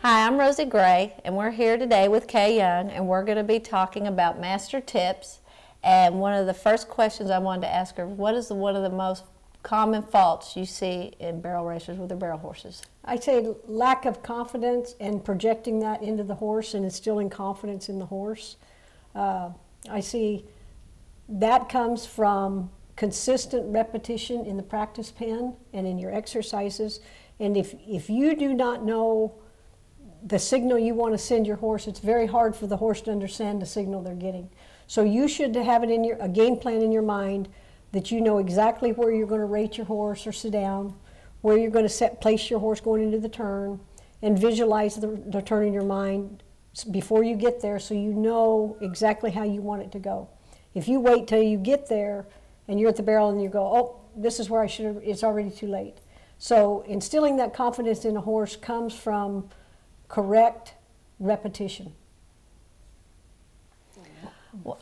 Hi, I'm Rosie Gray, and we're here today with Kay Young, and we're going to be talking about master tips. And one of the first questions I wanted to ask her, what is one of the most common faults you see in barrel racers with their barrel horses? I'd say lack of confidence and projecting that into the horse and instilling confidence in the horse. I see that comes from consistent repetition in the practice pen and in your exercises. And if you do not know the signal you want to send your horse, it's very hard for the horse to understand the signal they're getting. So you should have it in a game plan in your mind that you know exactly where you're going to rate your horse or sit down, where you're going to place your horse going into the turn, and visualize the turn in your mind before you get there so you know exactly how you want it to go. If you wait till you get there and you're at the barrel and you go, oh, this is where I should have, it's already too late. So instilling that confidence in a horse comes from correct repetition.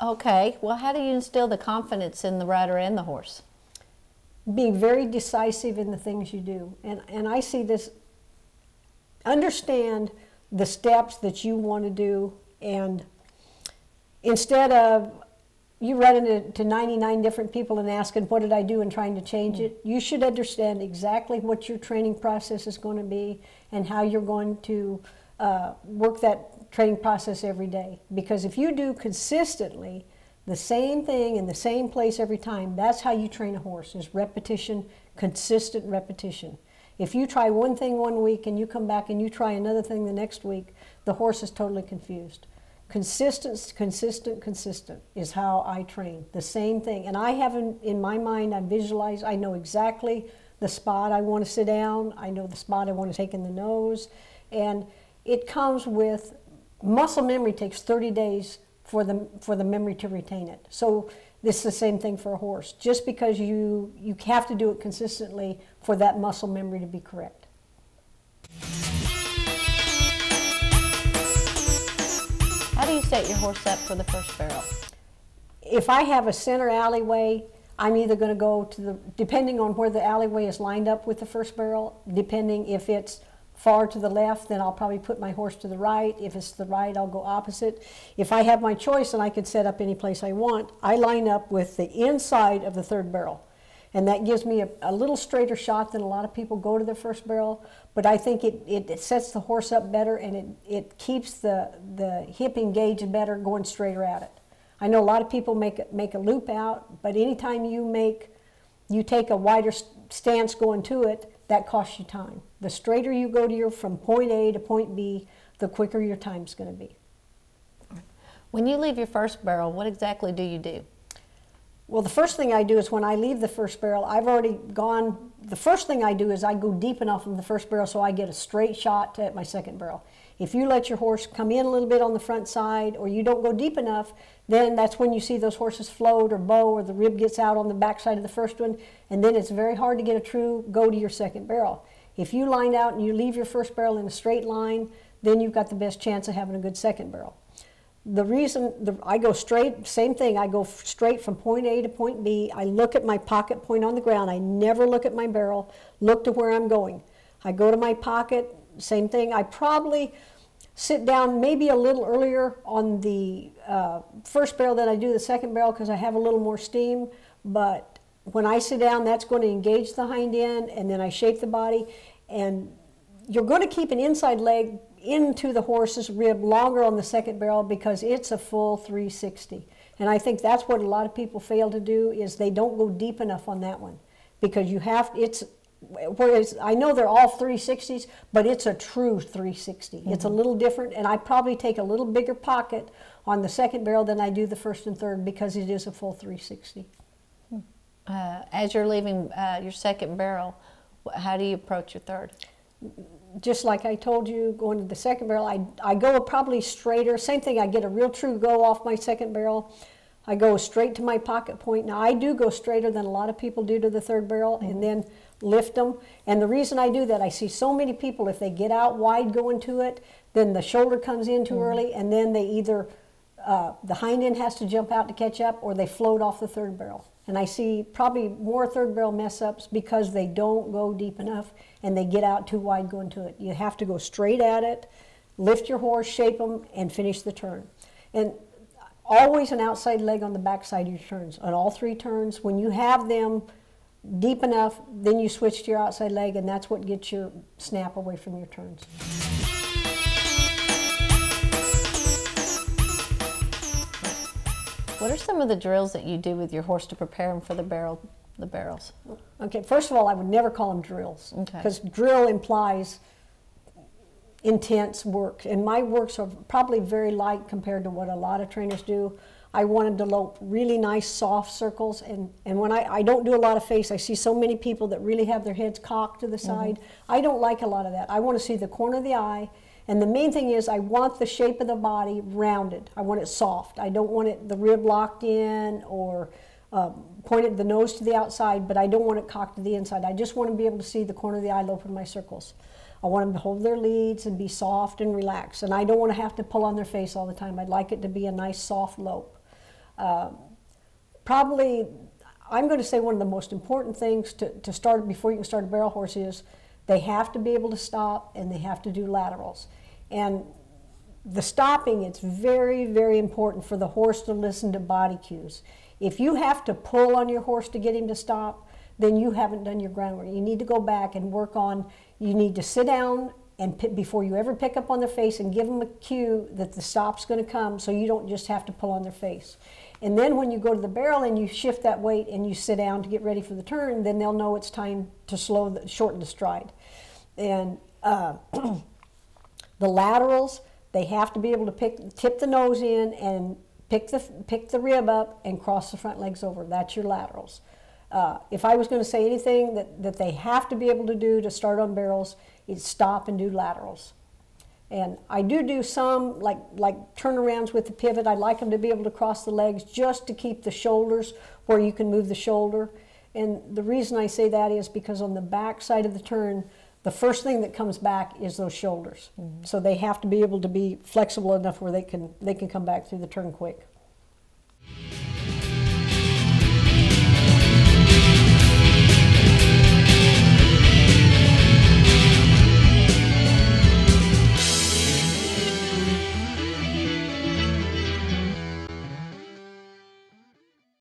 Okay, well, how do you instill the confidence in the rider and the horse? Being very decisive in the things you do. And I see this, understand the steps that you want to do, and instead of you running into 99 different people and asking, what did I do, and trying to change it, you should understand exactly what your training process is going to be and how you're going to work that training process every day. Because if you do consistently the same thing in the same place every time, that's how you train a horse, is repetition, consistent repetition. If you try one thing one week and you come back and you try another thing the next week, the horse is totally confused. Consistent, consistent, consistent is how I train. The same thing. And I have in my mind, I visualize, I know exactly the spot I want to sit down. I know the spot I want to take in the nose. And it comes with, muscle memory takes 30 days for the memory to retain it. So this is the same thing for a horse. Just because you have to do it consistently for that muscle memory to be correct. How do you set your horse up for the first barrel? If I have a center alleyway, I'm either going to go to depending on where the alleyway is lined up with the first barrel, depending if it's far to the left, then I'll probably put my horse to the right. If it's the right, I'll go opposite. If I have my choice and I can set up any place I want, I line up with the inside of the third barrel. And that gives me a little straighter shot than a lot of people go to their first barrel, but I think it sets the horse up better, and it keeps the hip engaged better going straighter at it. I know a lot of people make a loop out, but anytime you take a wider stance going to it, that costs you time. The straighter you go from point A to point B, the quicker your time's going to be. When you leave your first barrel, what exactly do you do? Well, the first thing I do is when I leave the first barrel, I've already gone, the first thing I do is I go deep enough in the first barrel so I get a straight shot at my second barrel. If you let your horse come in a little bit on the front side, or you don't go deep enough, then that's when you see those horses float or bow, or the rib gets out on the back side of the first one, and then it's very hard to get a true go to your second barrel. If you line out and you leave your first barrel in a straight line, then you've got the best chance of having a good second barrel. The reason I go straight, same thing, I go straight from point A to point B. I look at my pocket point on the ground. I never look at my barrel, look to where I'm going. I go to my pocket, same thing. I probably sit down maybe a little earlier on the first barrel than I do the second barrel because I have a little more steam, but when I sit down, that's going to engage the hind end, and then I shape the body, and you're going to keep an inside leg into the horse's rib longer on the second barrel because it's a full 360. And I think that's what a lot of people fail to do, is they don't go deep enough on that one, because whereas I know they're all 360s, but it's a true 360. It's a little different, and I probably take a little bigger pocket on the second barrel than I do the first and third because it is a full 360. As you're leaving your second barrel, how do you approach your third? Just like I told you, going to the second barrel, I go probably straighter. Same thing, I get a real true go off my second barrel. I go straight to my pocket point. Now, I do go straighter than a lot of people do to the third barrel, and then lift them. And the reason I do that, I see so many people, if they get out wide going to it, then the shoulder comes in too early, and then they either, the hind end has to jump out to catch up, or they float off the third barrel. And I see probably more third barrel mess ups because they don't go deep enough and they get out too wide going to it. You have to go straight at it, lift your horse, shape them, and finish the turn. And always an outside leg on the back side of your turns. On all 3 turns, when you have them deep enough, then you switch to your outside leg, and that's what gets your snap away from your turns. What are some of the drills that you do with your horse to prepare him for the barrels? Okay, first of all, I would never call them drills, Okay. because drill implies intense work, and my works are probably very light compared to what a lot of trainers do. I want them to lope really nice soft circles, and when I don't do a lot of face, I see so many people that really have their heads cocked to the side. I don't like a lot of that. I want to see the corner of the eye, and the main thing is I want the shape of the body rounded. I want it soft. I don't want it the rib locked in or pointed the nose to the outside, but I don't want it cocked to the inside. I just want to be able to see the corner of the eye lope in my circles. I want them to hold their leads and be soft and relaxed, and I don't want to have to pull on their face all the time. I'd like it to be a nice soft lope. Probably, I'm going to say one of the most important things to start before you can start a barrel horse is they have to be able to stop and they have to do laterals. And the stopping, it's very, very important for the horse to listen to body cues. If you have to pull on your horse to get him to stop, then you haven't done your groundwork. You need to go back and work on, you need to sit down and before you ever pick up on their face and give them a cue that the stop's going to come so you don't just have to pull on their face. And then when you go to the barrel and you shift that weight and you sit down to get ready for the turn, then they'll know it's time to shorten the stride. And the laterals, they have to be able to tip the nose in and pick the rib up and cross the front legs over. That's your laterals. If I was going to say anything that they have to be able to do to start on barrels, it's stop and do laterals. And I do some like turnarounds with the pivot. I like them to be able to cross the legs just to keep the shoulders where you can move the shoulder. And the reason I say that is because on the back side of the turn, the first thing that comes back is those shoulders. So they have to be able to be flexible enough where they can come back through the turn quick.